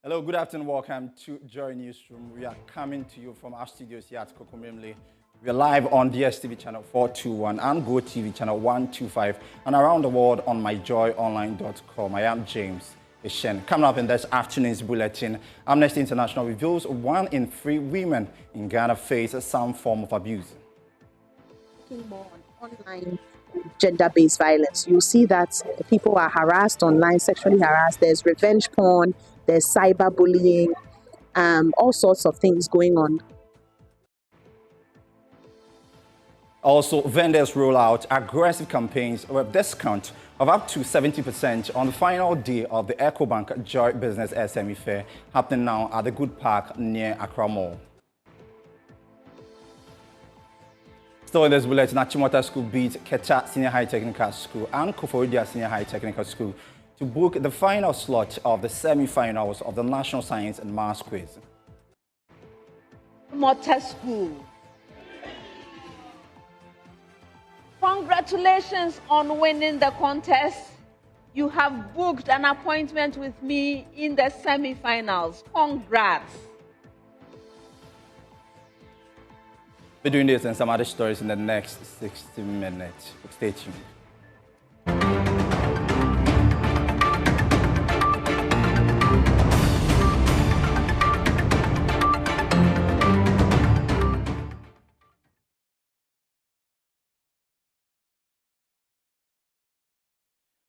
Hello, good afternoon. Welcome to Joy Newsroom. We are coming to you from our studios here at Kokomrimle. We are live on DSTV channel 421 and GoTV channel 125 and around the world on myjoyonline.com. I am James Ishen. Coming up in this afternoon's bulletin, Amnesty International reveals 1 in 3 women in Ghana face some form of abuse. More on online gender-based violence. You'll see that people are harassed online, sexually harassed. There's revenge porn, there's cyberbullying, all sorts of things going on. Also, vendors roll out aggressive campaigns with discount of up to 70% on the final day of the EcoBank Joy Business SME Fair happening now at the Good Park near Accra Mall. Still in this bulletin, Achimota School beat Kecha Senior High Technical School and Koforidia Senior High Technical School to book the final slot of the semi-finals of the National Science and Maths Quiz. Motor School. Congratulations on winning the contest. You have booked an appointment with me in the semi-finals. Congrats. We're doing this and some other stories in the next 60 minutes. Stay tuned.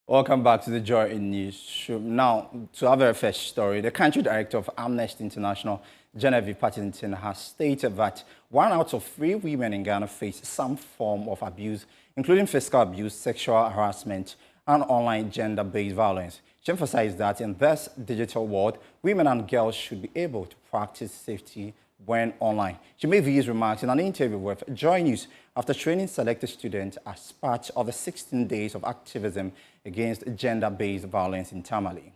Welcome back to the Joy in Newsroom. Now, to our very first story, the country director of Amnesty International, Genevieve Patterson, has stated that 1 out of 3 women in Ghana face some form of abuse, including physical abuse, sexual harassment, and online gender-based violence. She emphasized that in this digital world, women and girls should be able to practice safety when online. She made these remarks in an interview with Joy News after training selected students as part of the 16 days of activism against gender-based violence in Tamale.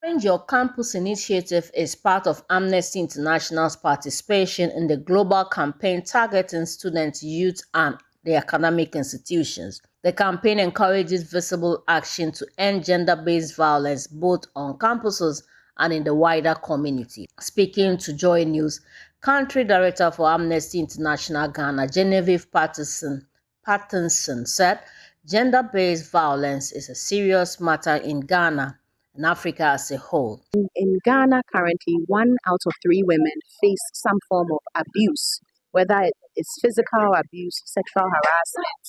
Change Your Campus initiative is part of Amnesty International's participation in the global campaign targeting students, youth, and the academic institutions. The campaign encourages visible action to end gender-based violence both on campuses and in the wider community. Speaking to Joy News, Country Director for Amnesty International Ghana, Genevieve Patterson said, gender-based violence is a serious matter in Ghana and Africa as a whole. In Ghana, currently, 1 out of 3 women face some form of abuse, whether it's physical abuse, sexual harassment,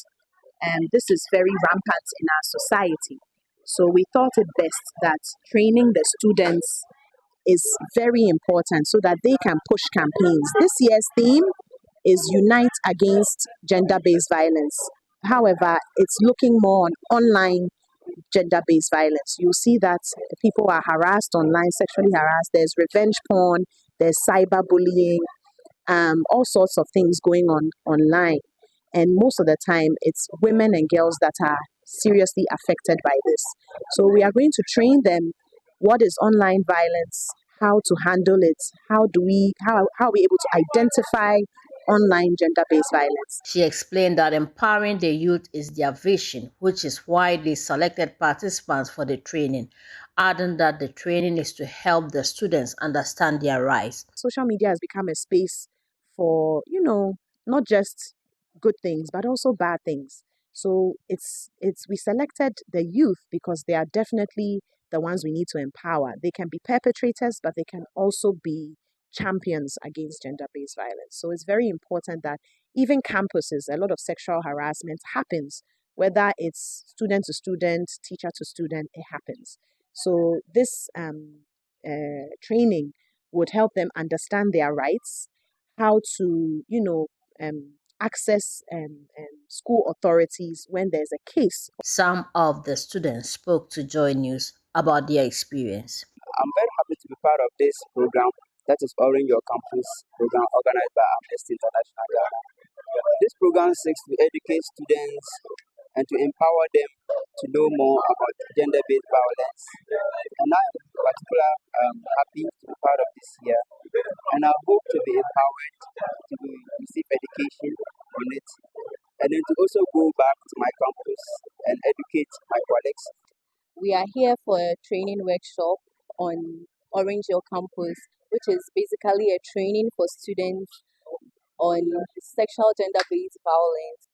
and this is very rampant in our society. So we thought it best that training the students is very important so that they can push campaigns. This year's theme is Unite Against Gender-Based Violence. However, it's looking more on online gender-based violence. You'll see that people are harassed online, sexually harassed. There's revenge porn, there's cyberbullying, all sorts of things going on online. And most of the time, it's women and girls that are seriously affected by this. So we are going to train them what is online violence, how to handle it, how are we able to identify online gender-based violence. She explained that empowering the youth is their vision, which is why they selected participants for the training, adding that the training is to help the students understand their rights. Social media has become a space for, not just good things, but also bad things. So we selected the youth because they are definitely the ones we need to empower. They can be perpetrators, but they can also be champions against gender-based violence. So it's very important that even campuses, a lot of sexual harassment happens, whether it's student to student, teacher to student, it happens. So this training would help them understand their rights, how to, access school authorities when there's a case. Some of the students spoke to Joy News about their experience. I'm very happy to be part of this program that is Orange Your Campus program organized by Amnesty International Ghana. This program seeks to educate students and to empower them to know more about gender-based violence. And I'm in particular happy to be part of this year, and I hope to be empowered to receive education on it, and then to also go back to my campus and educate my colleagues. We are here for a training workshop on Orange Hill campus, which is basically a training for students on sexual gender-based violence.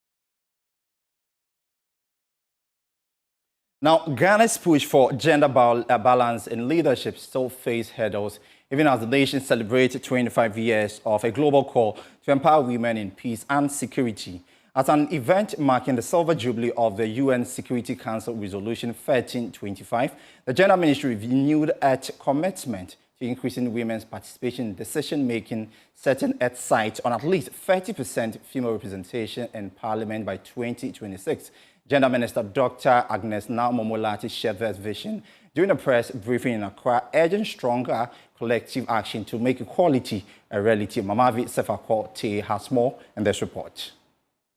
Now, Ghana's push for gender balance in leadership still face hurdles, even as the nation celebrates 25 years of a global call to empower women in peace and security. At an event marking the silver jubilee of the UN Security Council Resolution 1325, the Gender Ministry renewed its commitment to increasing women's participation in decision-making, setting its sights on at least 30% female representation in Parliament by 2026. Gender Minister Dr. Agnes Naumomolati shared this vision during a press briefing in Accra, urging stronger collective action to make equality a reality. Mamavi Sefako has more in this report.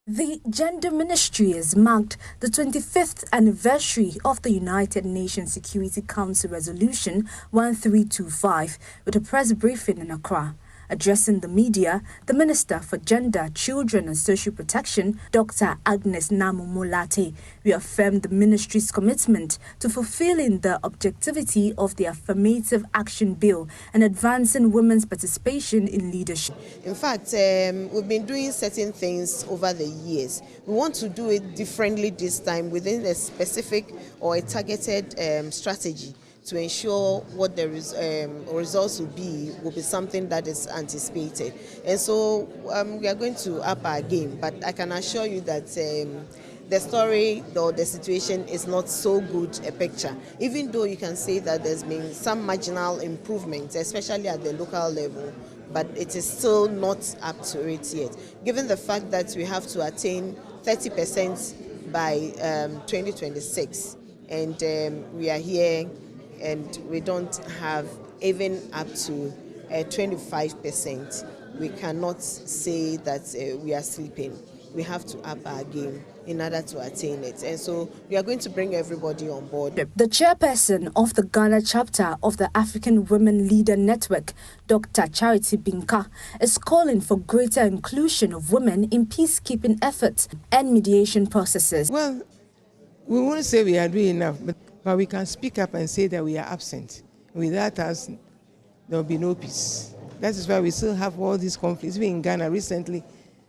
The Gender Ministry has marked the 25th anniversary of the United Nations Security Council Resolution 1325 with a press briefing in Accra. Addressing the media, the Minister for Gender, Children and Social Protection, Dr. Agnes Naumomolati, reaffirmed the ministry's commitment to fulfilling the objectivity of the Affirmative Action Bill and advancing women's participation in leadership. In fact, we've been doing certain things over the years. We want to do it differently this time within a specific or a targeted strategy, to ensure what the results will be something that is anticipated. And so we are going to up our game, but I can assure you that the story or the situation is not so good a picture, even though you can say that there's been some marginal improvements, especially at the local level, but it is still not up to it yet. Given the fact that we have to attain 30% by 2026, and we are here and we don't have even up to 25%, we cannot say that we are sleeping. We have to up our game in order to attain it. And so we are going to bring everybody on board. The chairperson of the Ghana chapter of the African Women Leader Network, Dr. Charity Binka, is calling for greater inclusion of women in peacekeeping efforts and mediation processes. Well, we won't say we are doing enough, but we can speak up and say that we are absent. Without us, there will be no peace. That is why we still have all these conflicts. Even in Ghana recently,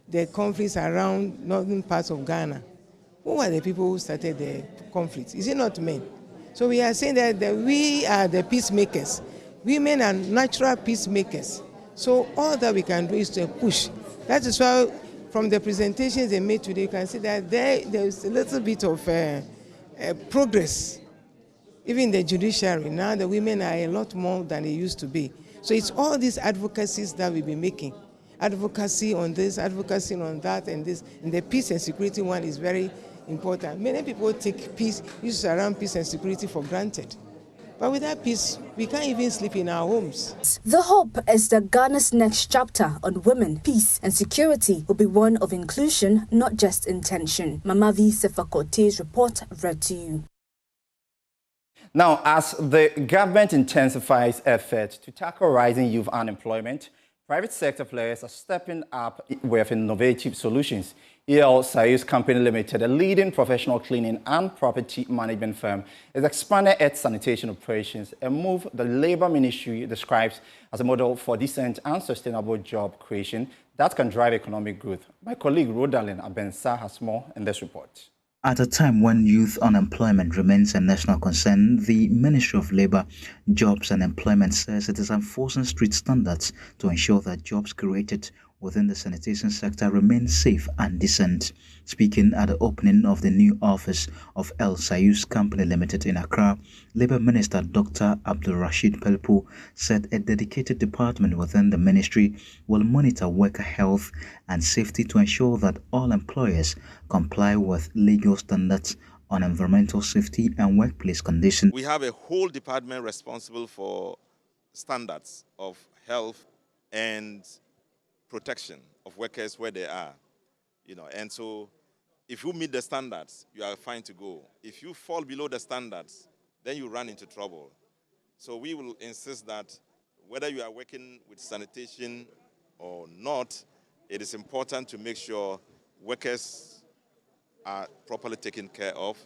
the conflicts around northern parts of Ghana. Who are the people who started the conflicts? Is it not men? So we are saying that we are the peacemakers. Women are natural peacemakers. So all that we can do is to push. That is why from the presentations they made today, you can see that there is a little bit of progress. Even the judiciary, now the women are a lot more than they used to be. So it's all these advocacies that we've been making. Advocacy on this, advocacy on that, and this. And the peace and security one is very important. Many people take peace, issues around peace and security for granted. But without peace, we can't even sleep in our homes. The hope is that Ghana's next chapter on women, peace and security will be one of inclusion, not just intention. Mamavi Sefakote's report read to you. Now, as the government intensifies efforts to tackle rising youth unemployment, private sector players are stepping up with innovative solutions. EL Sayus Company Limited, a leading professional cleaning and property management firm, is expanding its sanitation operations, a move the Labour Ministry describes as a model for decent and sustainable job creation that can drive economic growth. My colleague Rodalyn Abensa has more in this report. At a time when youth unemployment remains a national concern, the Ministry of Labour, Jobs and Employment says it is enforcing strict standards to ensure that jobs created within the sanitation sector remain safe and decent. Speaking at the opening of the new office of El Sayus Company Limited in Accra, Labour Minister Dr. Abdul Rashid Pelpu said a dedicated department within the ministry will monitor worker health and safety to ensure that all employers comply with legal standards on environmental safety and workplace conditions. We have a whole department responsible for standards of health and protection of workers where they are, and so if you meet the standards, you are fine to go. If you fall below the standards, then you run into trouble. So we will insist that whether you are working with sanitation or not, it is important to make sure workers are properly taken care of.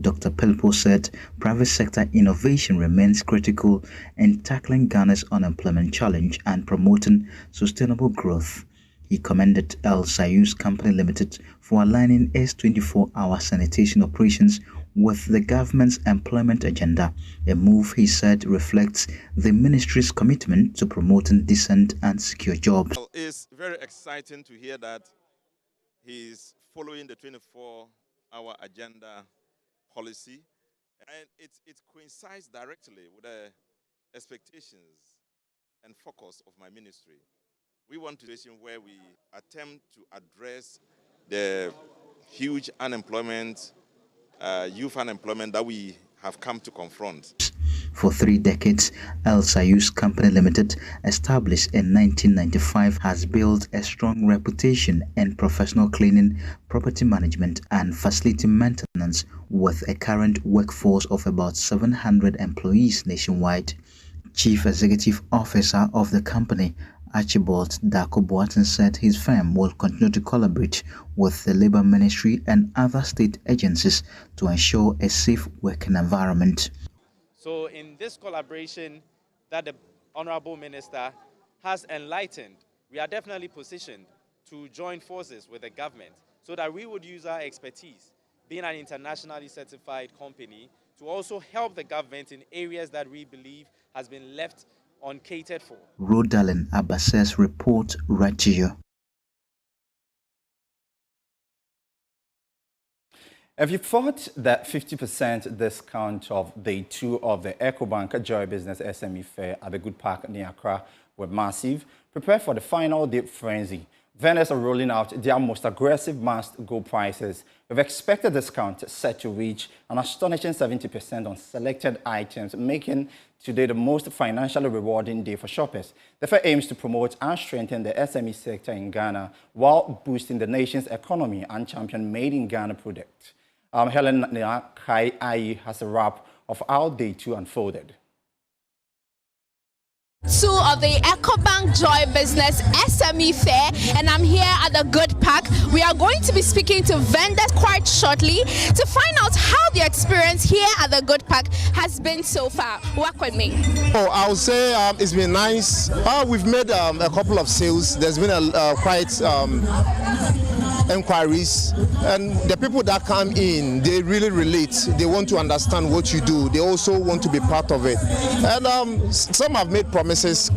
Dr. Pelpo said private sector innovation remains critical in tackling Ghana's unemployment challenge and promoting sustainable growth. He commended El Sayus Company Limited for aligning its 24-hour sanitation operations with the government's employment agenda, a move he said reflects the ministry's commitment to promoting decent and secure jobs. Well, it's very exciting to hear that he's following the 24-hour agenda policy, and it coincides directly with the expectations and focus of my ministry. We want a situation where we attempt to address the huge unemployment, youth unemployment that we have come to confront. For 3 decades, El Sayus Company Limited, established in 1995, has built a strong reputation in professional cleaning, property management and facility maintenance with a current workforce of about 700 employees nationwide. Chief Executive Officer of the company, Archibald Dako Boateng, said his firm will continue to collaborate with the Labour Ministry and other state agencies to ensure a safe working environment. So in this collaboration that the Honourable Minister has enlightened, we are definitely positioned to join forces with the government so that we would use our expertise, being an internationally certified company, to also help the government in areas that we believe has been left uncatered for. Rodalyn Abbas's report right to you. If you thought that 50% discount of day 2 of the EcoBank Joy Business SME Fair at the Good Park near Accra were massive, prepare for the final day frenzy. Vendors are rolling out their most aggressive must-go prices, with expected discount set to reach an astonishing 70% on selected items, making today the most financially rewarding day for shoppers. The fair aims to promote and strengthen the SME sector in Ghana while boosting the nation's economy and champion made-in-Ghana products. Helen Kai Ai has a wrap of how day 2 unfolded. 2 of the EcoBank Joy Business SME Fair, and I'm here at the Good Park. We are going to be speaking to vendors quite shortly to find out how the experience here at the Good Park has been so far. Work with me. Oh, I would say it's been nice. We've made a couple of sales. There's been a quite inquiries, and the people that come in, they really relate. They want to understand what you do. They also want to be part of it. And some have made promises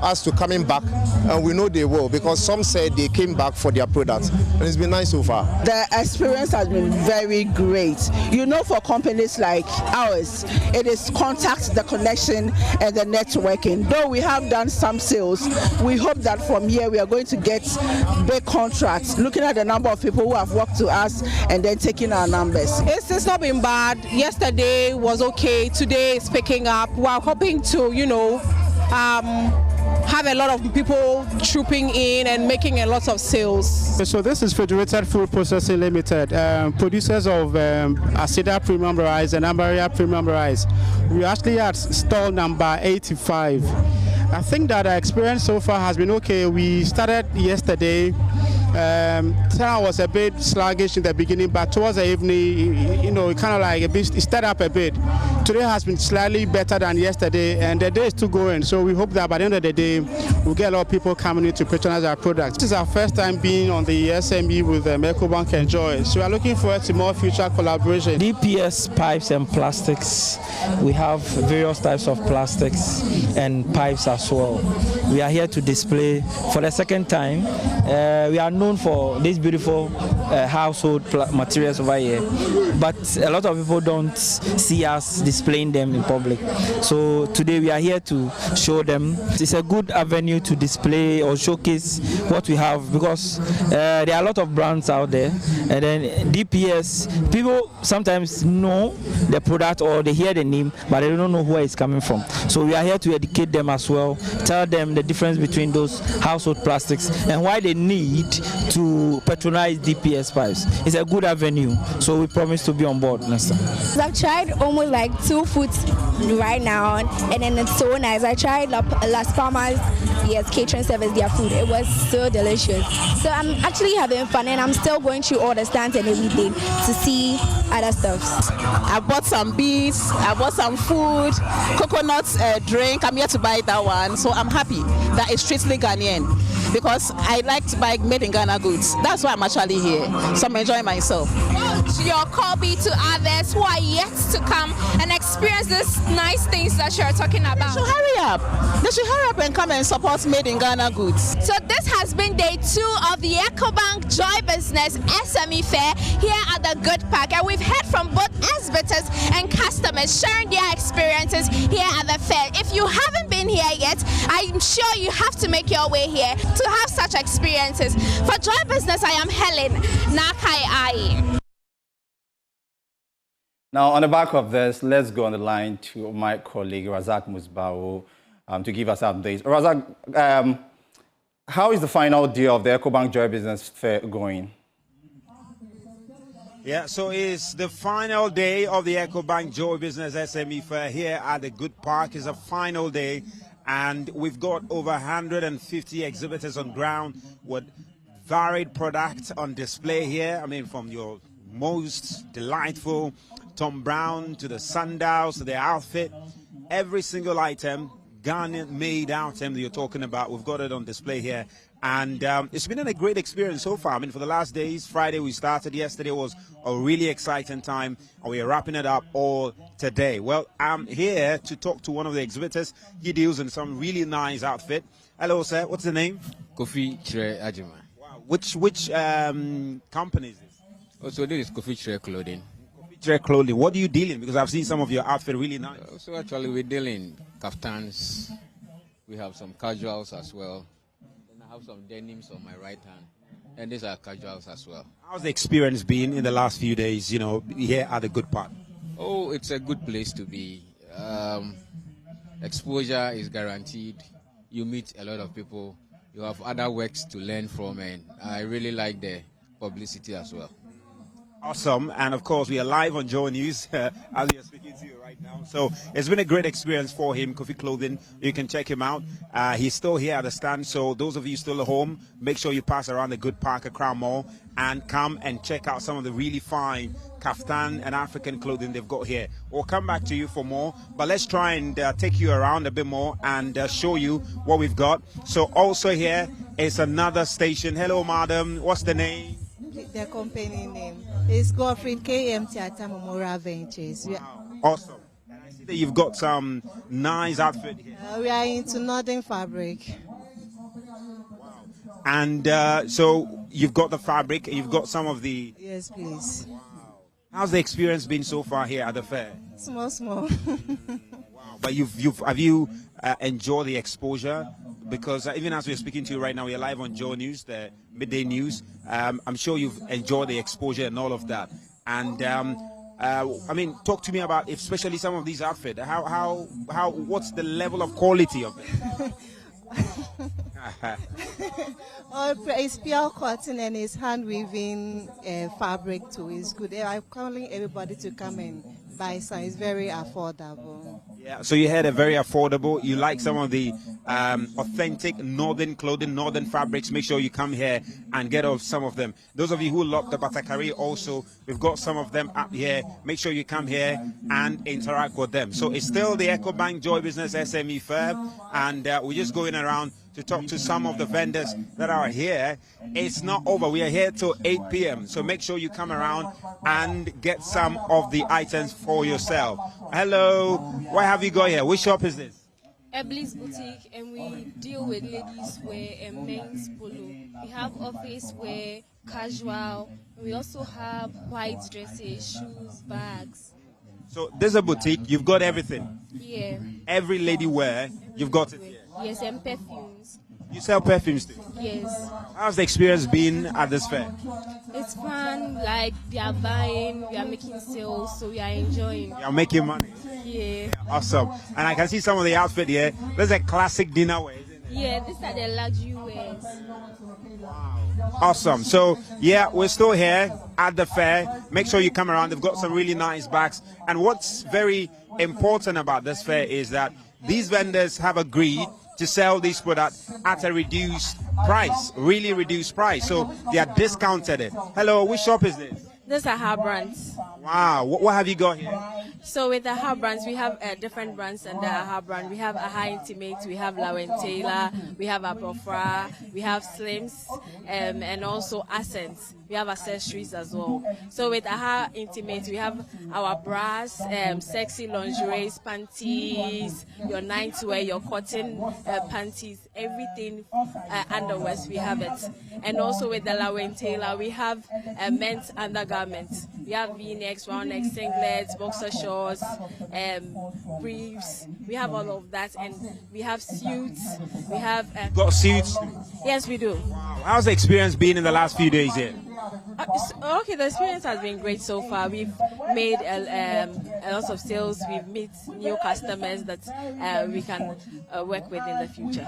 as to coming back, and we know they will, because some said they came back for their products, and it's been nice so far. The experience has been very great. You know, for companies like ours, it is contact, the connection, and the networking. Though we have done some sales, we hope that from here we are going to get big contracts. Looking at the number of people who have worked to us and then taking our numbers. It's not been bad. Yesterday was okay. Today is picking up. We're hoping to, have a lot of people trooping in and making a lot of sales. So this is Federated Food Processing Limited, producers of Acida Premium Rice and Ambaria Premium Rice. We actually at stall number 85. I think that our experience so far has been okay. We started yesterday. Town was a bit sluggish in the beginning, but towards the evening, it kind of like it started up a bit. Today has been slightly better than yesterday, and the day is still going. So we hope that by the end of the day, we'll get a lot of people coming in to patronize our products. This is our first time being on the SME with EcoBank and Joy. So we are looking forward to more future collaboration. DPS pipes and plastics. We have various types of plastics and pipes as well. We are here to display for the second time. We are known for these beautiful household materials over here, but a lot of people don't see us displaying them in public. So today we are here to show them. It's a good avenue to display or showcase what we have, because there are a lot of brands out there, and then DPS, people sometimes know the product or they hear the name, but they don't know where it's coming from. So we are here to educate them as well, tell them the difference between those household plastics and why they need to patronize DPS pipes. It's a good avenue, so we promise to be on board next time. I've tried almost like 2 foot right now, and then it's so nice. I tried Las Palmas, yes, catering service, their food. It was so delicious. So I'm actually having fun, and I'm still going through all the stands and everything to see other stuff. I bought some beets, I bought some food, coconut drink. I'm here to buy that one, so I'm happy that it's strictly Ghanaian because I like to buy made in Ghana goods. That's why I'm actually here, so I'm enjoying myself. Your call be to others who are yet to come and experience these nice things that you're talking about? They should hurry up. They should hurry up and come and support made in Ghana goods. So this has been day 2 of the EcoBank Joy Business SME Fair here at the Good Park, and we've heard from both exhibitors and customers sharing their experiences here at the fair. If you haven't been here yet, I'm sure you have to make your way here to have such experiences. For Joy Business, I am Helen Nakai Ai. Now, on the back of this, let's go on the line to my colleague, Razak Musbawo, to give us updates. Razak, how is the final day of the EcoBank Joy Business Fair going? Yeah, so it's the final day of the EcoBank Joy Business SME Fair here at the Good Park. It's a final day, and we've got over 150 exhibitors on ground with varied products on display here. I mean, from your most delightful Tom Brown to the sandals to the outfit, every single item, Ghanaian made item that you're talking about, we've got it on display here. And it's been a great experience so far. I mean, for the last days, Friday we started, yesterday was a really exciting time, and we are wrapping it up all today. Well, I'm here to talk to one of the exhibitors. He deals in some really nice outfit. Hello, sir. What's the name? Kofi Chire Ajima. Wow. Which company is this? Also, this is Kofi Chire Clothing. Clothing. What do you deal in? Because I've seen some of your outfit really nice. So actually we deal in kaftans. We have some casuals as well. And I have some denims on my right hand. And these are casuals as well. How's the experience been in the last few days, you know, here at the Good Park? Oh, it's a good place to be. Exposure is guaranteed. You meet a lot of people. You have other works to learn from, and I really like the publicity as well. Awesome. And of course, we are live on Joy News as we are speaking to you right now. So it's been a great experience for him, Kofi Clothing. You can check him out. He's still here at the stand. So those of you still at home, make sure you pass around the Good Park at Crown Mall and come and check out some of the really fine kaftan and African clothing they've got here. We'll come back to you for more, but let's try and take you around a bit more and show you what we've got. So also here is another station. Hello, madam. What's the name? The company name is Godfrey KM Theatre Memorial Ventures. Wow. Awesome. And I see that you've got some nice outfit here. We are into northern fabric. Wow. And so you've got the fabric, you've got some of the... Yes, please. Wow. How's the experience been so far here at the fair? Small. Wow. But have you enjoyed the exposure? Because even as we're speaking to you right now, we're live on Joy News, the midday news. I'm sure you've enjoyed the exposure and all of that. And I mean, talk to me about, especially some of these outfits. What's the level of quality of it? It's pure cotton and it's hand weaving fabric too. It's good. I'm calling everybody to come and buy some. It's very affordable. Yeah, so you had a very affordable. You like some of the authentic northern clothing, northern fabrics. Make sure you come here and get off some of them. Those of you who love the Batakari also, we've got some of them up here. Make sure you come here and interact with them. So it's still the EcoBank Joy Business SME Fair, and we're just going around to talk to some of the vendors that are here. It's not over. We are here till 8 p.m. So make sure you come around and get some of the items for yourself. Hello. What have you got here? Which shop is this? Bliss Boutique, and we deal with ladies wear and men's polo. We have office wear, casual. We also have white dresses, shoes, bags. So there's a boutique. You've got everything. Yeah. Every lady wear, you've got it here. Yes, and perfumes. You sell perfumes too? Yes. How's the experience been at this fair? It's fun. Like, we are buying, we are making sales, so we are enjoying. You are making money. Yeah. Awesome. And I can see some of the outfit here. There's a classic dinner wear, isn't it? Yeah, these are the luxury wears. Wow. Awesome. So, yeah, we're still here at the fair. Make sure you come around. They've got some really nice bags. And what's very important about this fair is that these vendors have agreed to sell these products at a reduced price, really reduced price. So they are discounted it. Hello, which shop is this? These are her brands. Wow, what have you got here? So with the her brands, we have different brands under her brand. We have Aha Intimate, we have Taylor, we have Abrofra, we have Slims, and also Accents. We have accessories as well. So with Aha Intimate, we have our bras, sexy lingerie, panties, your nightwear, your cotton panties, everything underwears, we have it. And also with the Taylor, we have men's undergarments. We have V-necks, round necks, singlets, boxer shorts, briefs. We have all of that, and we have suits. We have. Got suits? Yes, we do. Wow. How's the experience been in the last few days here? Okay, the experience has been great so far. We've made a lot of sales. We've met new customers that we can work with in the future.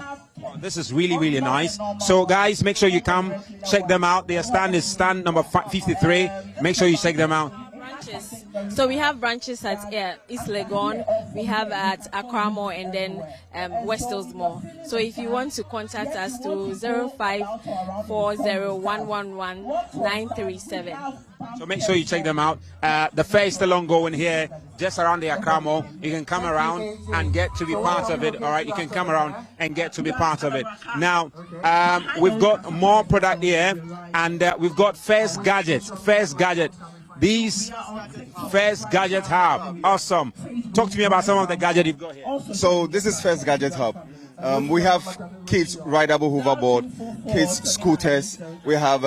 This is really, really nice. So, guys, make sure you come check them out. Their stand is stand number 53. Make sure you check them out. Branches. So we have branches at East Legon, we have at Accra Mall, and then West Hills Mall. So if you want to contact us to 0540111937. So make sure you check them out. The fair is still ongoing here, just around the Accra Mall. You can come around and get to be part of it. All right, you can come around and get to be part of it. Now, we've got more product here, and we've got First Gadgets. First Gadget. These First Gadget Hub. Awesome. Talk to me about some of the gadgets you've got here. So this is First Gadget Hub. We have kids rideable hoverboard, kids scooters. We have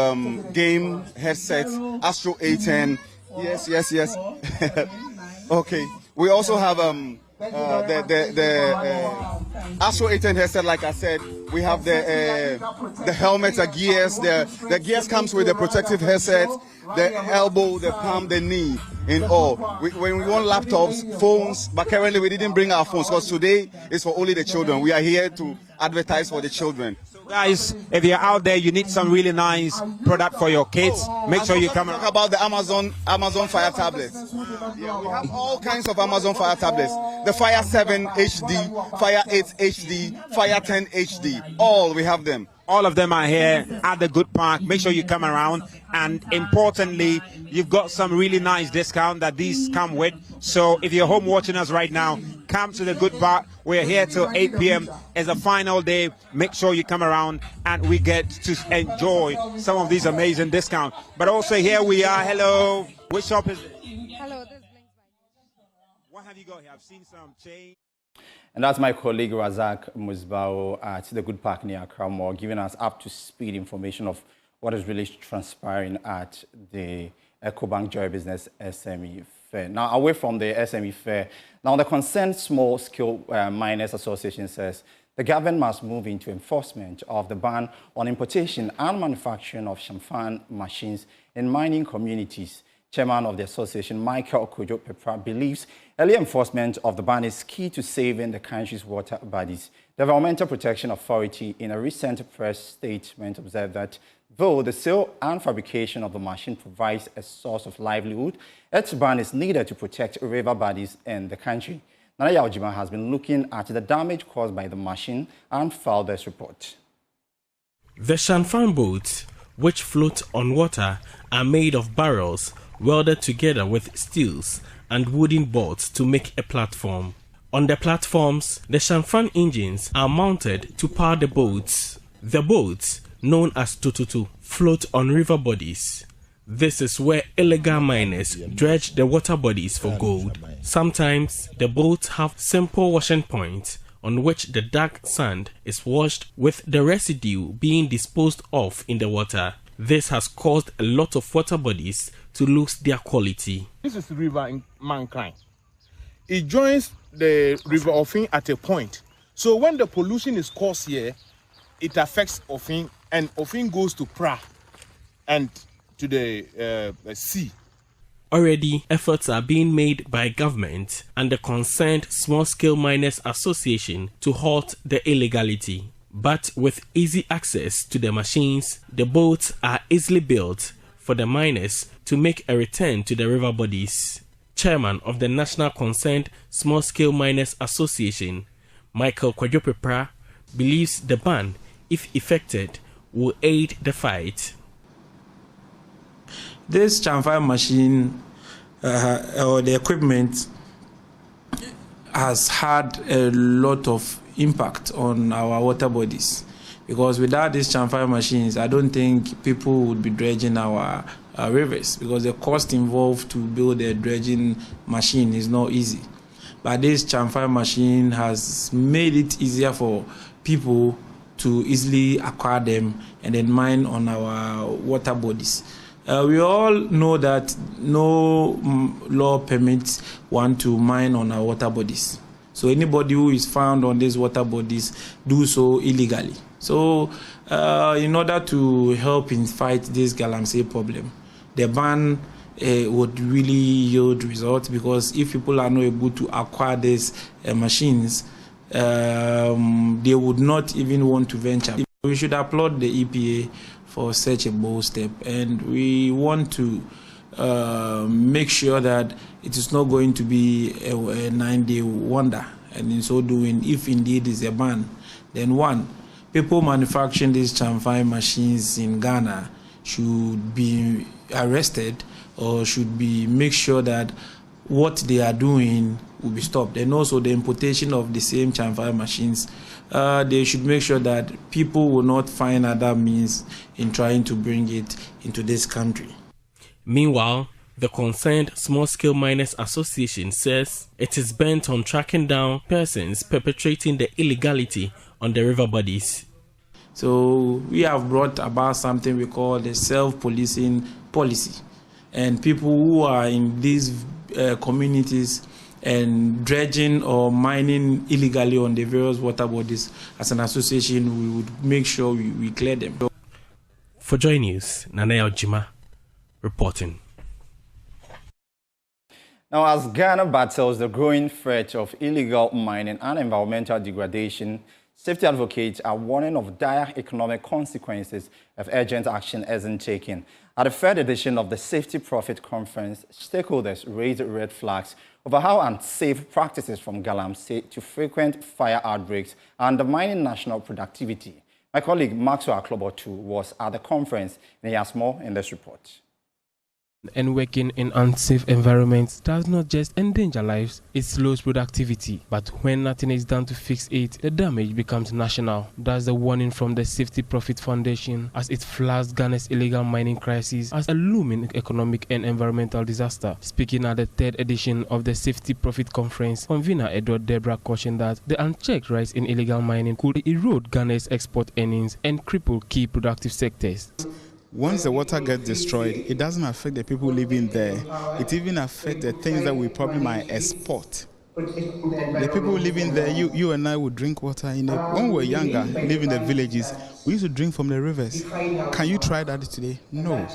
game headsets, Astro A10. Yes. Okay. We also have the Astro A10 headset, like I said. We have the helmets, the gears. The gears comes with the protective headset, the elbow, the palm, the knee, in all. When we want laptops, phones, but currently we didn't bring our phones because today is for only the children. We are here to advertise for the children. Guys, if you're out there, you need some really nice product for your kids. Make sure you come. Talk about the Amazon Fire tablets. Yeah, we have all kinds of Amazon Fire tablets. The Fire 7 HD, Fire 8 HD, Fire 10 HD. All we have them. All of them are here at the Good Park. Make sure you come around. And importantly, you've got some really nice discount that these come with. So if you're home watching us right now, come to the Good Park. We're here till 8 p.m. It's the final day. Make sure you come around and we get to enjoy some of these amazing discounts. But also here we are. Hello. Which shop is it? Hello. This is what have you got here? I've seen some change. And that's my colleague Razak Musbao at the Good Park near Accra Mall, giving us up-to-speed information of what is really transpiring at the EcoBank Joy Business SME Fair. Now, away from the SME Fair, now the concerned small-scale miners association says the government must move into enforcement of the ban on importation and manufacturing of chanfan machines in mining communities. Chairman of the association, Michael Kojo-Pepra, believes early enforcement of the ban is key to saving the country's water bodies. The Environmental Protection Authority, in a recent press statement, observed that though the sale and fabrication of the machine provides a source of livelihood, its ban is needed to protect river bodies in the country. Nana Yaojima has been looking at the damage caused by the machine and filed this report. The chanfan boats, which float on water, are made of barrels welded together with steels and wooden boards to make a platform. On the platforms, the chanfan engines are mounted to power the boats. The boats, known as tututu, float on river bodies. This is where illegal miners dredge the water bodies for gold. Sometimes, the boats have simple washing points on which the dark sand is washed, with the residue being disposed of in the water. This has caused a lot of water bodies to lose their quality. This is the river in Mankind. It joins the river Ofin at a point. So when the pollution is caused here, it affects Ofin, and Ofin goes to Pra and to the sea. Already, efforts are being made by government and the concerned Small-Scale Miners Association to halt the illegality. But with easy access to the machines, the boats are easily built for the miners to make a return to the river bodies. Chairman of the National Concerned Small Scale Miners Association, Michael Kwadjopepra, believes the ban, if effected, will aid the fight. This chanfan machine or the equipment has had a lot of impact on our water bodies, because without these chanfan machines, I don't think people would be dredging our rivers, because the cost involved to build a dredging machine is not easy. But this chanfan machine has made it easier for people to easily acquire them and then mine on our water bodies. We all know that no law permits one to mine on our water bodies. So anybody who is found on these water bodies do so illegally. So in order to help in fight this galamsey problem, the ban would really yield results, because if people are not able to acquire these machines, they would not even want to venture. We should applaud the EPA for such a bold step, and we want to make sure that it is not going to be a 9-day wonder. And in so doing, if indeed is a ban, then one, people manufacturing these chanfan machines in Ghana should be arrested, or should be make sure that what they are doing will be stopped. And also the importation of the same chanfan machines, they should make sure that people will not find other means in trying to bring it into this country. Meanwhile, the Concerned Small Scale Miners Association says it is bent on tracking down persons perpetrating the illegality on the river bodies. So we have brought about something we call the self-policing policy. And people who are in these communities and dredging or mining illegally on the various water bodies, as an association, we would make sure we clear them. For Joy News, Nanaya Ojima reporting. Now, as Ghana battles the growing threat of illegal mining and environmental degradation, safety advocates are warning of dire economic consequences if urgent action isn't taken. At the third edition of the Safety Profit Conference, stakeholders raised red flags over how unsafe practices from galamsey to frequent fire outbreaks are undermining national productivity. My colleague Maxwell Aklobotu was at the conference, and he has more in this report. And working in unsafe environments does not just endanger lives, it slows productivity. But when nothing is done to fix it, the damage becomes national. That's the warning from the Safety Profit Foundation as it flags Ghana's illegal mining crisis as a looming economic and environmental disaster. Speaking at the third edition of the Safety Profit Conference, convener Edward Debra cautioned that the unchecked rise in illegal mining could erode Ghana's export earnings and cripple key productive sectors. Once the water gets destroyed, it doesn't affect the people living there. It even affects the things that we probably might export. The people living there, you and I would drink water. When we were younger, live in the villages, we used to drink from the rivers. Can you try that today? No.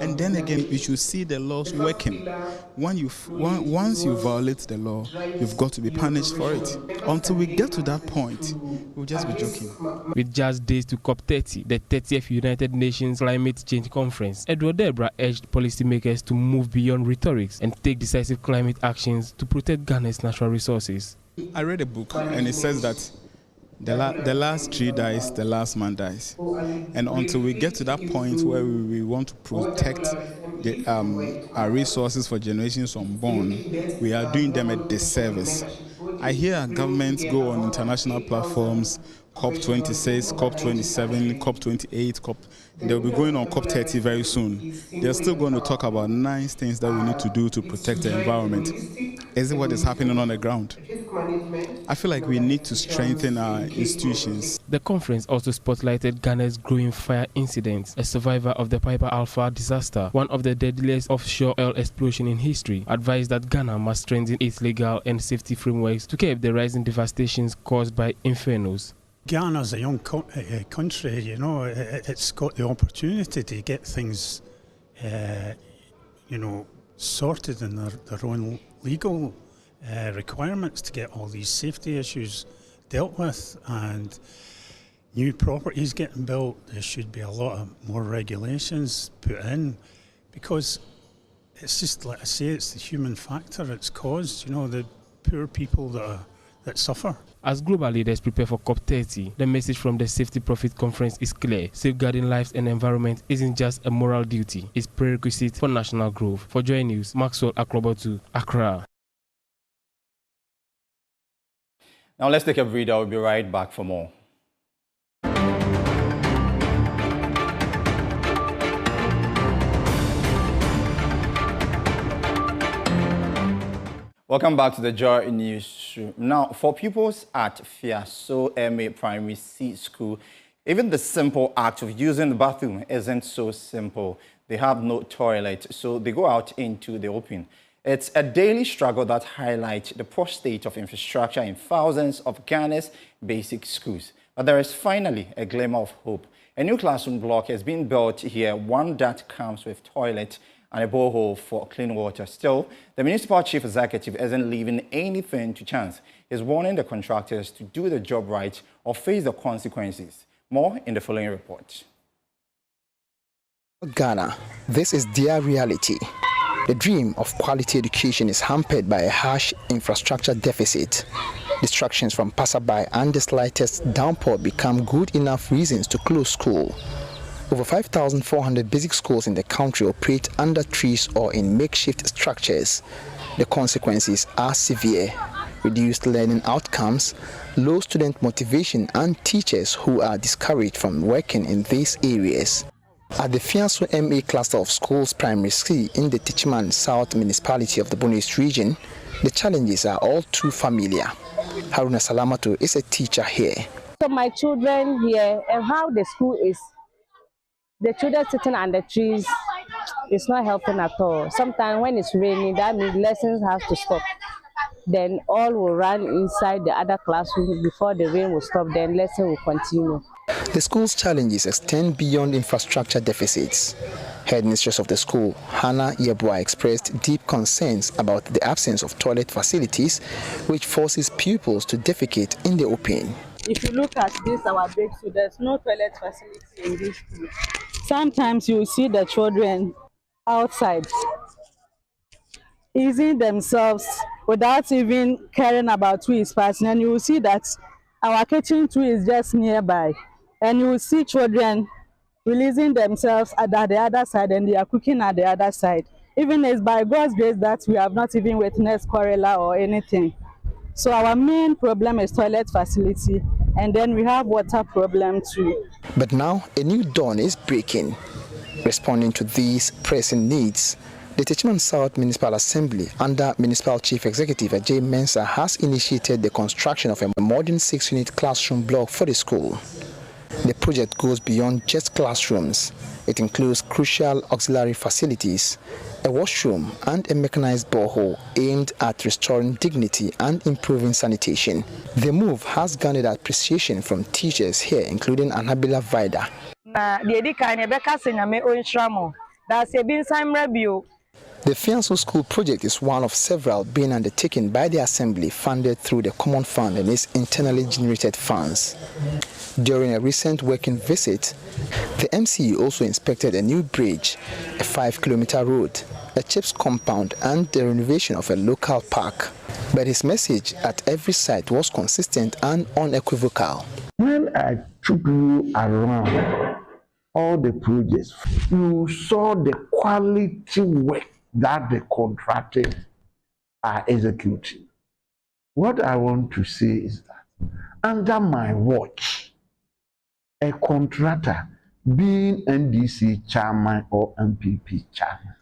And then again, you should see the laws working. Once you violate the law, you've got to be punished for it. Until we get to that point, we'll just be joking. With just days to COP30, the 30th United Nations Climate Change Conference, Edward Debra urged policymakers to move beyond rhetorics and take decisive climate actions to protect Ghana's natural resources. I read a book and it says that the last tree dies, the last man dies. And until we get to that point where we want to protect our resources for generations unborn, we are doing them a disservice. I hear governments go on international platforms, COP26, COP27, COP28, they'll be going on COP30 very soon. They're still going to talk about nice things that we need to do to protect the environment. Is it what is happening on the ground? I feel like we need to strengthen our institutions. The conference also spotlighted Ghana's growing fire incidents. A survivor of the Piper Alpha disaster, one of the deadliest offshore oil explosions in history, advised that Ghana must strengthen its legal and safety frameworks to curb the rising devastations caused by infernos. Ghana's a young country, you know, it's got the opportunity to get things, sorted in their own legal requirements to get all these safety issues dealt with. And new properties getting built, there should be a lot of more regulations put in, because it's just, like I say, it's the human factor it's caused, you know, the poor people that suffer. As global leaders prepare for COP30, the message from the Safety Profit Conference is clear. Safeguarding lives and environment isn't just a moral duty, it's prerequisite for national growth. For Joy News, Maxwell Akrobotu, Accra. Now let's take a breather. We'll be right back for more. Welcome back to the Joy Newsroom. Now, for pupils at Fiaso MA Primary C School, even the simple act of using the bathroom isn't so simple. They have no toilet, so they go out into the open. It's a daily struggle that highlights the poor state of infrastructure in thousands of Ghana's basic schools. But there is finally a glimmer of hope. A new classroom block has been built here, one that comes with toilet and a borehole for clean water. Still, the municipal chief executive isn't leaving anything to chance. He's warning the contractors to do the job right or face the consequences. More in the following report. Ghana, this is their reality. The dream of quality education is hampered by a harsh infrastructure deficit. Distractions from passerby and the slightest downpour become good enough reasons to close school. Over 5,400 basic schools in the country operate under trees or in makeshift structures. The consequences are severe: reduced learning outcomes, low student motivation, and teachers who are discouraged from working in these areas. At the Fiaso MA cluster of schools primary C in the Tichiman South municipality of the Bono East region, the challenges are all too familiar. Haruna Salamatu is a teacher here. So my children here, and how the school is, the children sitting under trees, it's not helping at all. Sometimes when it's raining, that means lessons have to stop. Then all will run inside the other classroom before the rain will stop, then lesson will continue. The school's challenges extend beyond infrastructure deficits. Headmistress of the school, Hannah Yeboah, expressed deep concerns about the absence of toilet facilities, which forces pupils to defecate in the open. If you look at this, our big school, there's no toilet facility in this school. Sometimes you see the children outside easing themselves without even caring about who is passing, and you will see that our kitchen too is just nearby, and you will see children releasing themselves at the other side, and they are cooking at the other side. Even it's by God's grace that we have not even witnessed cholera or anything. So our main problem is toilet facility, and then we have water problem too. But now a new dawn is breaking. Responding to these pressing needs, the Tichiman South Municipal Assembly under Municipal Chief Executive Ajay Mensah has initiated the construction of a modern 6-unit classroom block for the school. The project goes beyond just classrooms. It includes crucial auxiliary facilities, a washroom, and a mechanized borehole aimed at restoring dignity and improving sanitation. The move has garnered appreciation from teachers here, including Anabila Vida. The Fiaso School project is one of several being undertaken by the Assembly, funded through the Common Fund and its internally generated funds. During a recent working visit, the MCE also inspected a new bridge, a 5-kilometer road, a CHIPS compound, and the renovation of a local park. But his message at every site was consistent and unequivocal. When I took you around all the projects, you saw the quality work that the contractors are executing. What I want to say is that under my watch, a contractor being NDC chairman or MPP chairman.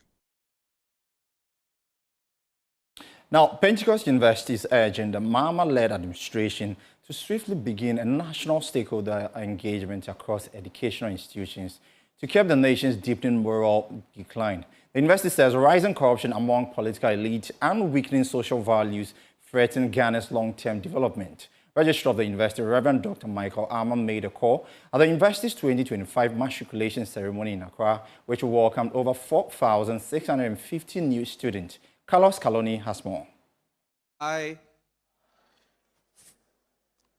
Now, Pentecost University is urging the Mama-led administration to swiftly begin a national stakeholder engagement across educational institutions to curb the nation's deepening moral decline. The university says rising corruption among political elites and weakening social values threaten Ghana's long-term development. Registrar of the university, Reverend Dr. Michael Arman, made a call at the university's 2025 matriculation ceremony in Accra, which welcomed over 4,650 new students. Carlos Caloni has more. I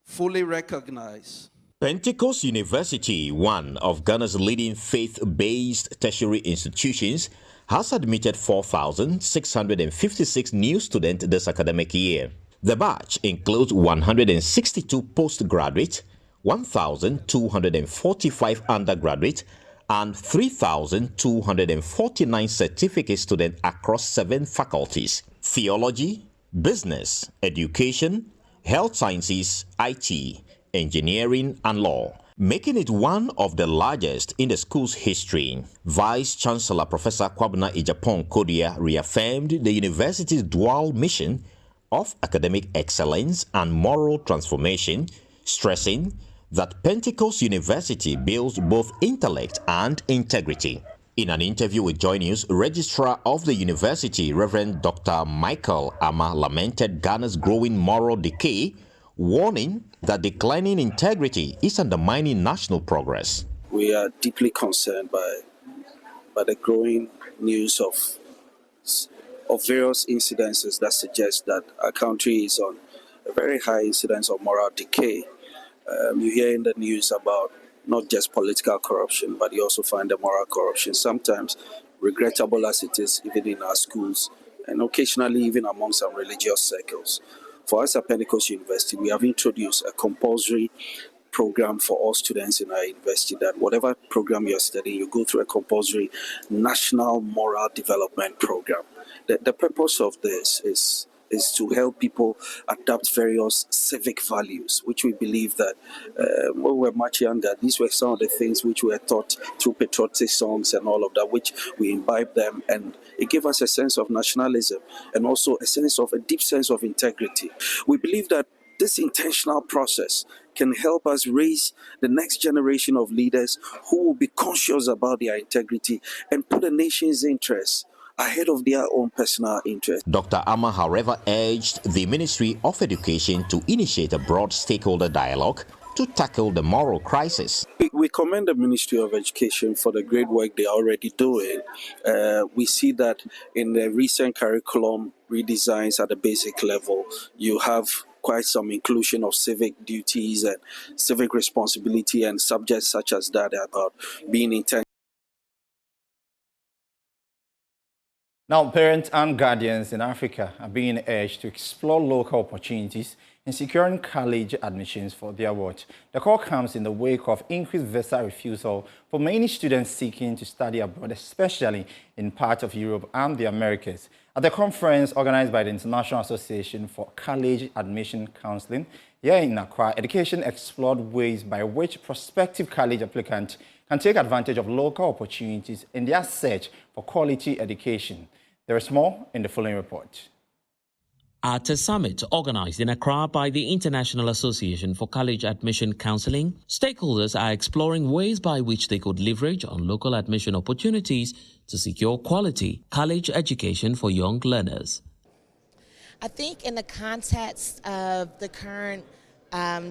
fully recognize Pentecost University, one of Ghana's leading faith-based tertiary institutions, has admitted 4,656 new students this academic year. The batch includes 162 postgraduate, 1,245 undergraduate, and 3,249 certificate students across 7 faculties: theology, business, education, health sciences, IT, engineering, and law, making it one of the largest in the school's history. Vice-Chancellor Professor Kwabena Ejapon Kodia reaffirmed the university's dual mission of academic excellence and moral transformation, stressing that Pentecost University builds both intellect and integrity. In an interview with Joy News, Registrar of the University, Reverend Dr. Michael Ama, lamented Ghana's growing moral decay, warning that declining integrity is undermining national progress. We are deeply concerned by the growing news of various incidences that suggest that our country is on a very high incidence of moral decay. You hear in the news about not just political corruption, but you also find the moral corruption, sometimes regrettable as it is, even in our schools, and occasionally even among some religious circles. For us at Pentecost University, we have introduced a compulsory program for all students in our university, that whatever program you're studying, you go through a compulsory national moral development program. The purpose of this is to help people adapt various civic values, which we believe that when we were much younger, these were some of the things which were taught through patriotic songs and all of that, which we imbibed them, and it gave us a sense of nationalism and also a deep sense of integrity. We believe that this intentional process can help us raise the next generation of leaders who will be conscious about their integrity and put the nation's interests ahead of their own personal interest. Dr. Ama, however, urged the Ministry of Education to initiate a broad stakeholder dialogue to tackle the moral crisis. We commend the Ministry of Education for the great work they are already doing. We see that in the recent curriculum redesigns at the basic level, you have quite some inclusion of civic duties and civic responsibility and subjects such as that about being intentional. Now, parents and guardians in Africa are being urged to explore local opportunities in securing college admissions for their watch. The call comes in the wake of increased visa refusal for many students seeking to study abroad, especially in parts of Europe and the Americas. At the conference organized by the International Association for College Admission Counseling here in Accra, education explored ways by which prospective college applicants can take advantage of local opportunities in their search for quality education. There is more in the following report. At a summit organized in Accra by the International Association for College Admission Counseling, stakeholders are exploring ways by which they could leverage on local admission opportunities to secure quality college education for young learners. I think in the context of the current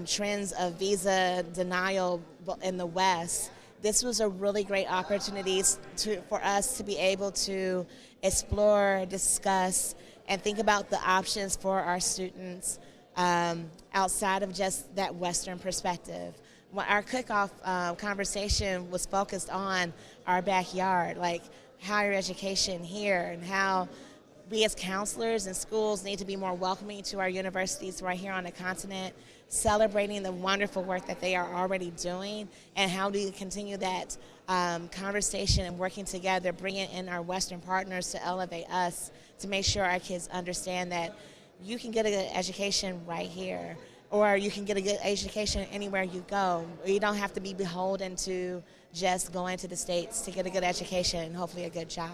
trends of visa denial in the West, this was a really great opportunity for us to be able to explore, discuss, and think about the options for our students outside of just that Western perspective. Our kickoff conversation was focused on our backyard, like higher education here, and how we as counselors and schools need to be more welcoming to our universities right here on the continent, celebrating the wonderful work that they are already doing, and how do you continue that conversation and working together, bringing in our Western partners to elevate us, to make sure our kids understand that you can get a good education right here, or you can get a good education anywhere you go. You don't have to be beholden to just going to the States to get a good education and hopefully a good job.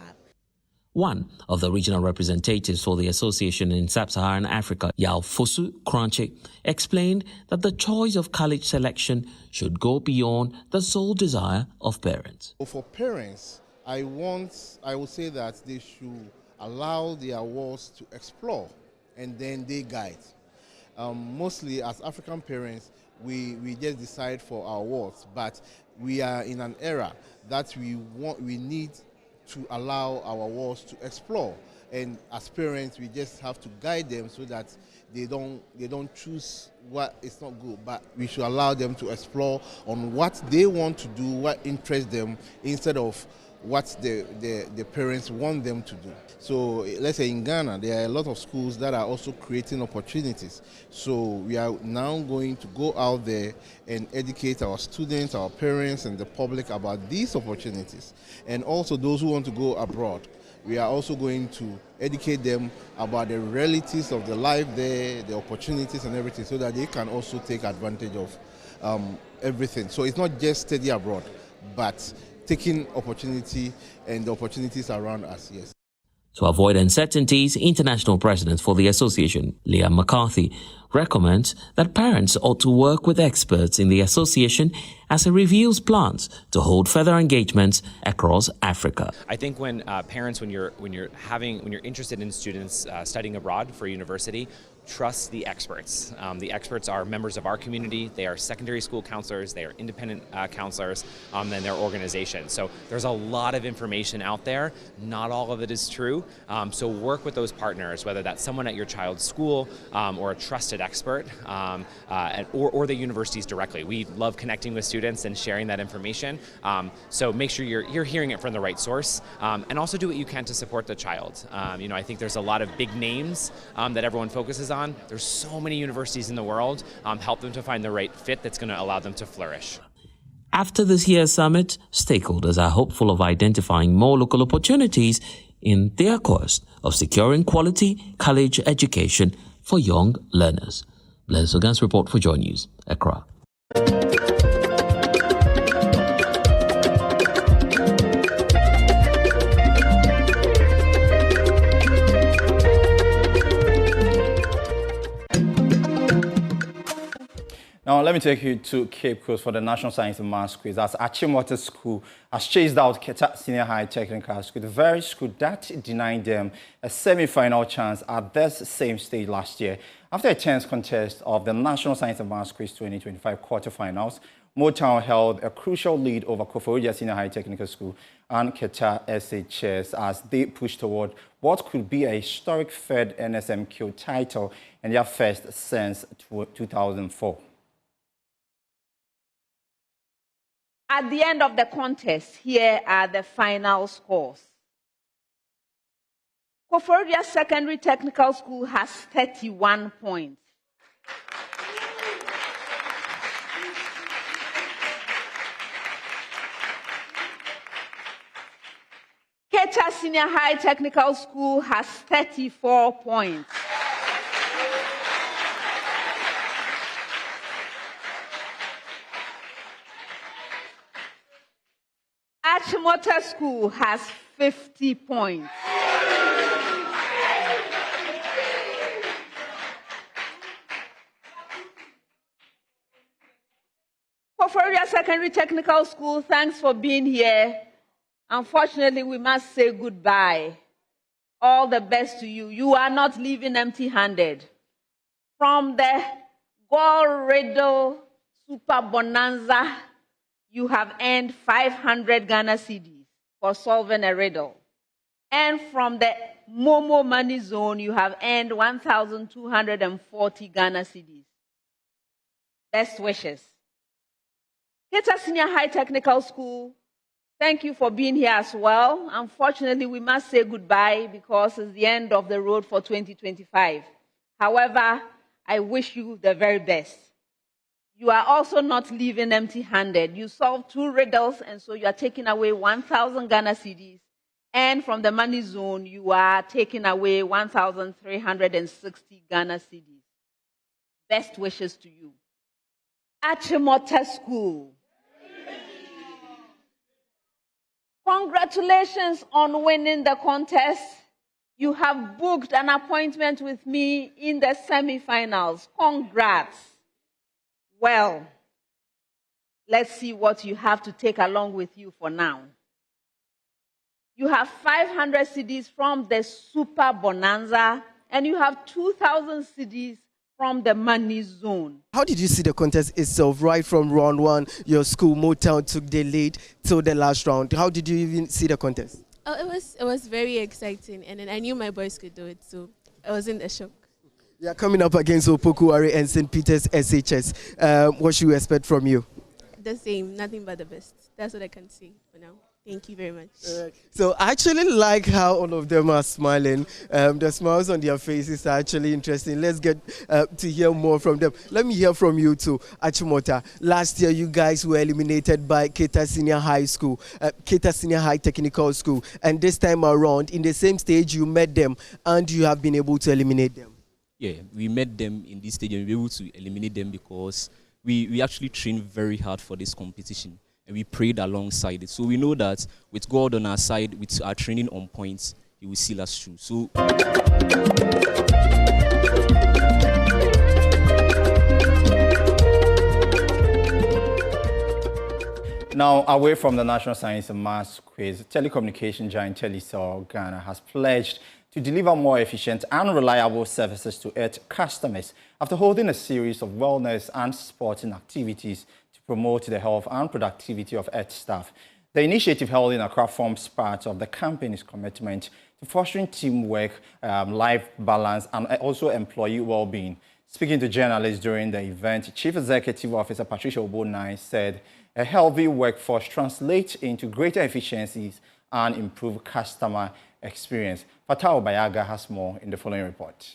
One of the regional representatives for the association in Sub-Saharan Africa, Yao Fosu Kranche, explained that the choice of college selection should go beyond the sole desire of parents. For parents, I would say that they should allow their wards to explore and then they guide. Mostly as African parents, we just decide for our wards, but we are in an era that we need to allow our wards to explore, and as parents we just have to guide them so that they don't choose what is not good, but we should allow them to explore on what they want to do, what interests them, instead of what the parents want them to do. So let's say in Ghana, there are a lot of schools that are also creating opportunities. So we are now going to go out there and educate our students, our parents, and the public about these opportunities. And also those who want to go abroad, we are also going to educate them about the realities of the life there, the opportunities and everything, so that they can also take advantage of everything. So it's not just study abroad, but taking opportunity and the opportunities around us, yes. To avoid uncertainties, International President for the Association, Liam McCarthy, recommends that parents ought to work with experts in the association as it reviews plans to hold further engagements across Africa. I think when parents, when you're interested in students studying abroad for university, trust the experts. The experts are members of our community. They are secondary school counselors. They are independent counselors, and their organization. So there's a lot of information out there. Not all of it is true. So work with those partners, whether that's someone at your child's school or a trusted expert, or the universities directly. We love connecting with students and sharing that information. So make sure you're hearing it from the right source, and also do what you can to support the child. I think there's a lot of big names that everyone focuses on. There's so many universities in the world. Help them to find the right fit that's going to allow them to flourish. After this year's summit, stakeholders are hopeful of identifying more local opportunities in their quest of securing quality college education for young learners. Blaise Ogan's report for Joy News, Accra. Now, let me take you to Cape Coast for the National Science and Maths quiz, as Achimota School has chased out Keta Senior High Technical School, the very school that denied them a semi-final chance at this same stage last year. After a tense contest of the National Science and Maths quiz 2025 quarterfinals, Motown held a crucial lead over Koforidua Senior High Technical School and Keta SHS as they pushed toward what could be a historic third NSMQ title and their first since 2004. At the end of the contest, here are the final scores. Koforidua Secondary Technical School has 31 points. Keta Senior High Technical School has 34 points. Achimota School has 50 points. Koforidua Secondary Technical School, thanks for being here. Unfortunately, we must say goodbye. All the best to you. You are not leaving empty-handed. From the Gold Riddle Super Bonanza, you have earned 500 Ghana cedis for solving a riddle. And from the Momo Money Zone, you have earned 1,240 Ghana cedis. Best wishes. Keta Senior High Technical School, thank you for being here as well. Unfortunately, we must say goodbye because it's the end of the road for 2025. However, I wish you the very best. You are also not leaving empty-handed. You solved 2 riddles, and so you are taking away 1,000 Ghana cedis. And from the Money Zone, you are taking away 1,360 Ghana cedis. Best wishes to you. Achimota School. Congratulations on winning the contest. You have booked an appointment with me in the semi-finals. Congrats. Well, let's see what you have to take along with you for now. You have 500 cedis from the Super Bonanza, and you have 2,000 cedis from the Money Zone. How did you see the contest itself? Right from round 1, your school, Motown, took the lead till the last round. How did you even see the contest? Oh, it was very exciting, and then I knew my boys could do it, so I wasn't a shock. Yeah, coming up against Opokuwari and St. Peter's SHS. What should we expect from you? The same, nothing but the best. That's what I can say for now. Thank you very much. So I actually like how all of them are smiling. The smiles on their faces are actually interesting. Let's get to hear more from them. Let me hear from you too, Achimota. Last year you guys were eliminated by Keta Senior High School, Keta Senior High Technical School. And this time around, in the same stage, you met them and you have been able to eliminate them. Yeah, we met them in this stage and we were able to eliminate them because we actually trained very hard for this competition. And we prayed alongside it. So we know that with God on our side, with our training on points, He will see us through. So now, away from the National Science and Maths quiz, telecommunication giant Telecom Ghana has pledged to deliver more efficient and reliable services to its customers after holding a series of wellness and sporting activities to promote the health and productivity of its staff. The initiative held in Accra forms part of the company's commitment to fostering teamwork, life balance, and also employee well-being. Speaking to journalists during the event, Chief Executive Officer Patricia Obonai said a healthy workforce translates into greater efficiencies and improved customer experience. Fatao Bayaga has more in the following report.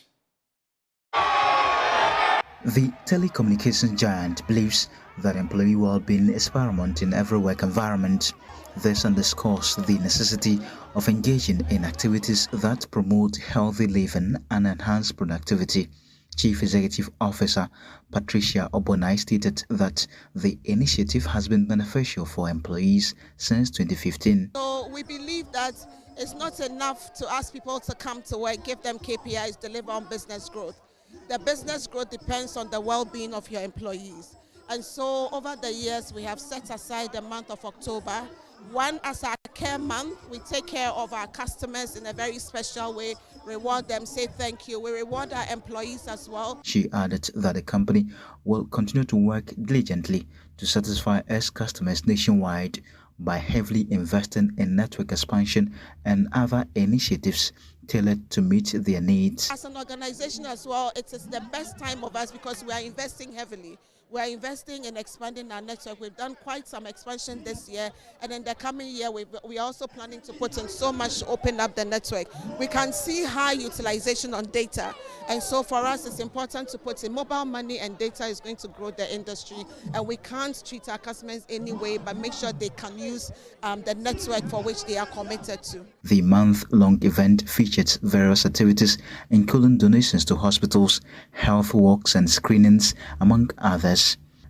The telecommunications giant believes that employee well-being is paramount in every work environment. This underscores the necessity of engaging in activities that promote healthy living and enhance productivity. Chief Executive Officer Patricia Obonai stated that the initiative has been beneficial for employees since 2015. So we believe that it's not enough to ask people to come to work, give them KPIs, deliver on business growth. The business growth depends on the well-being of your employees. And so over the years, we have set aside the month of October. One, as our care month, we take care of our customers in a very special way, reward them, say thank you. We reward our employees as well. She added that the company will continue to work diligently to satisfy its customers nationwide by heavily investing in network expansion and other initiatives tailored to meet their needs. As an organization as well, it is the best time of us because we are investing heavily. We are investing in expanding our network. We've done quite some expansion this year, and in the coming year, we're also planning to put in so much to open up the network. We can see high utilization on data, and so for us, it's important to put in mobile money, and data is going to grow the industry, and we can't treat our customers anyway, but make sure they can use the network for which they are committed to. The month-long event featured various activities, including donations to hospitals, health walks and screenings, among others.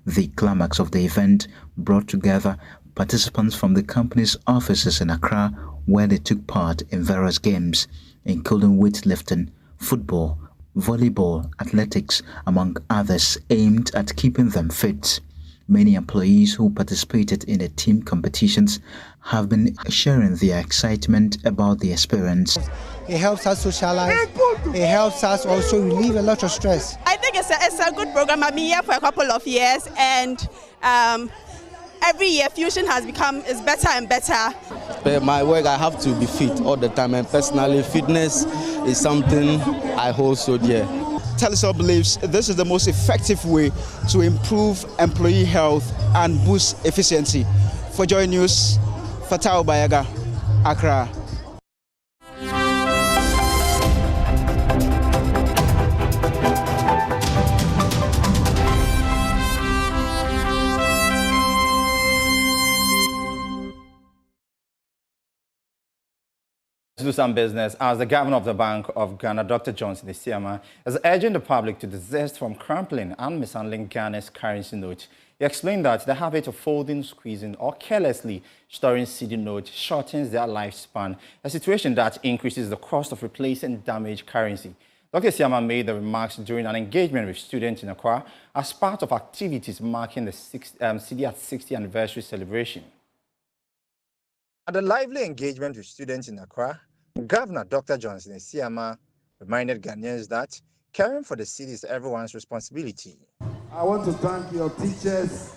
The climax of the event brought together participants from the company's offices in Accra, where they took part in various games, including weightlifting, football, volleyball, athletics, among others, aimed at keeping them fit. Many employees who participated in the team competitions have been sharing their excitement about the experience. It helps us socialize. It helps us also relieve a lot of stress. I think it's a good program. I've been here for a couple of years, and every year Fusion is better and better. My work, I have to be fit all the time, and personally, fitness is something I hold so dear. Telecom believes this is the most effective way to improve employee health and boost efficiency. For Joy News, Fatao Bayaga, Accra. Do some business as the governor of the Bank of Ghana, Dr. Johnson Isiama, is urging the public to desist from crumpling and mishandling Ghana's currency note. He explained that the habit of folding, squeezing, or carelessly storing cedi notes shortens their lifespan, a situation that increases the cost of replacing damaged currency. Dr. Isiama made the remarks during an engagement with students in Accra as part of activities marking the cedi at 60th anniversary celebration. At a lively engagement with students in Accra, Governor Dr. Johnson Isiama reminded Ghanaians that caring for the city is everyone's responsibility. I want to thank your teachers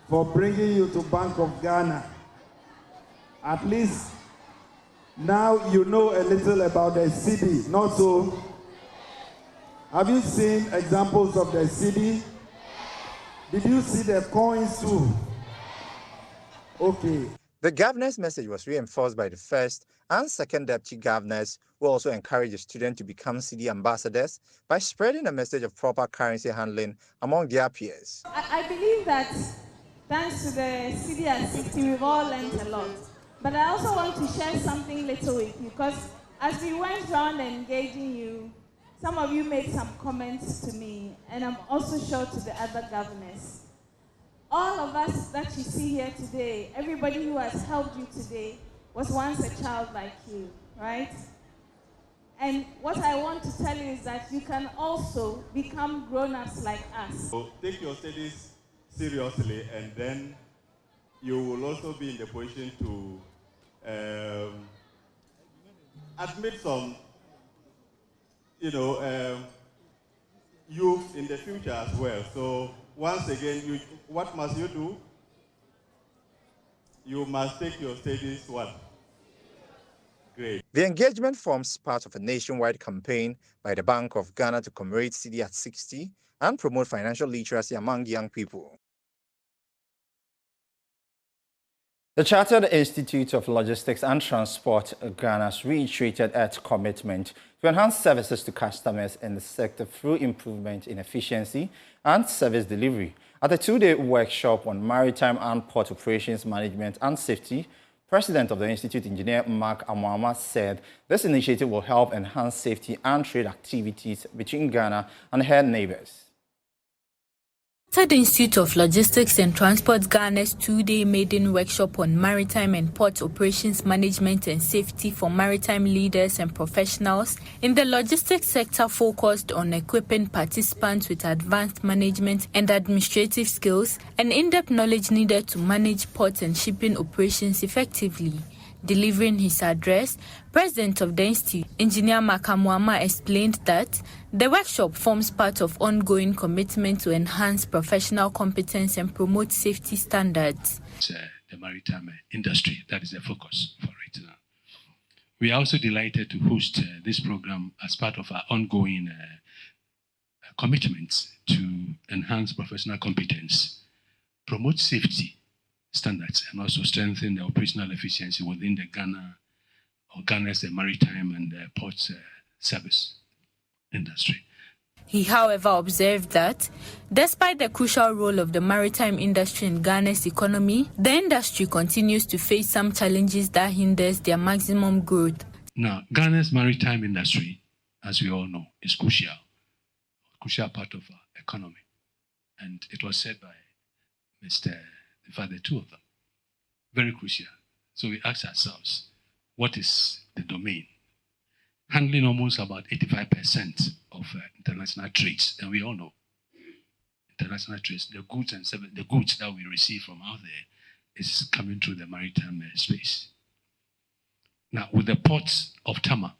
for bringing you to Bank of Ghana. At least now you know a little about the city, not so? Have you seen examples of the city? Did you see the coins too? Okay. The governor's message was reinforced by the first and second deputy governors, who also encouraged the students to become city ambassadors by spreading a message of proper currency handling among their peers. I believe that thanks to the city at 60, we've all learned a lot. But I also want to share something little with you, because as we went around engaging you, some of you made some comments to me, and I'm also sure to the other governors. All of us that you see here today, everybody who has helped you today, was once a child like you, right? And what I want to tell you is that you can also become grown-ups like us. So take your studies seriously, and then you will also be in the position to admit some, youth in the future as well. So once again, what must you do? You must take your studies what? Great. The engagement forms part of a nationwide campaign by the Bank of Ghana to commemorate City at 60 and promote financial literacy among young people. The Chartered Institute of Logistics and Transport Ghana has reiterated its commitment to enhance services to customers in the sector through improvement in efficiency and service delivery. At a two-day workshop on maritime and port operations management and safety, President of the Institute, Engineer Mark Amwama, said this initiative will help enhance safety and trade activities between Ghana and her neighbors. The Institute of Logistics and Transport Ghana's two-day maiden workshop on maritime and port operations management and safety for maritime leaders and professionals in the logistics sector focused on equipping participants with advanced management and administrative skills and in-depth knowledge needed to manage port and shipping operations effectively. Delivering his address, President of the Institute, Engineer Mark Amwama, explained that the workshop forms part of ongoing commitment to enhance professional competence and promote safety standards. The maritime industry, that is the focus for it. We are also delighted to host this program as part of our ongoing commitments to enhance professional competence, promote safety standards, and also strengthen the operational efficiency within the Ghana's maritime and port service industry. He, however, observed that despite the crucial role of the maritime industry in Ghana's economy, the industry continues to face some challenges that hinders their maximum growth. Now, Ghana's maritime industry, as we all know, is crucial part of our economy. And it was said by in fact, the two of them, very crucial. So we ask ourselves, what is the domain? Handling almost about 85% of international trades, and we all know international trades, the goods that we receive from out there is coming through the maritime space. Now, with the ports of Tama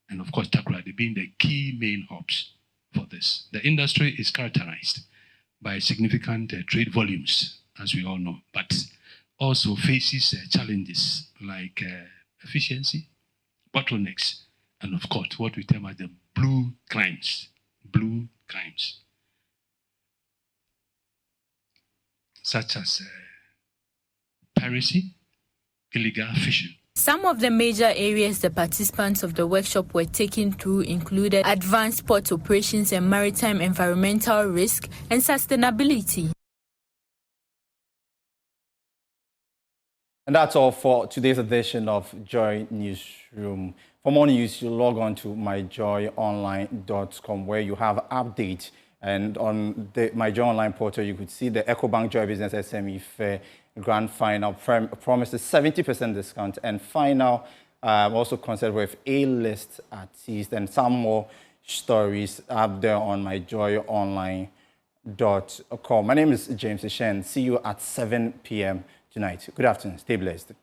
and of course Takoradi being the key main hubs for this, the industry is characterized by significant trade volumes, as we all know, but also faces challenges like efficiency, bottlenecks, and of course what we term as the blue crimes, such as piracy, illegal fishing. Some of the major areas the participants of the workshop were taken through included advanced port operations and maritime environmental risk and sustainability. And that's all for today's edition of Joy Newsroom. For more news, you log on to myjoyonline.com, where you have updates. And on the My Joy Online portal, you could see the EcoBank Joy Business SME Fair Grand Final promises 70% discount, and final also concerned with A-list artists and some more stories up there on myjoyonline.com. My name is James Shen. See you at 7 p.m. tonight. Good afternoon. Stay blessed.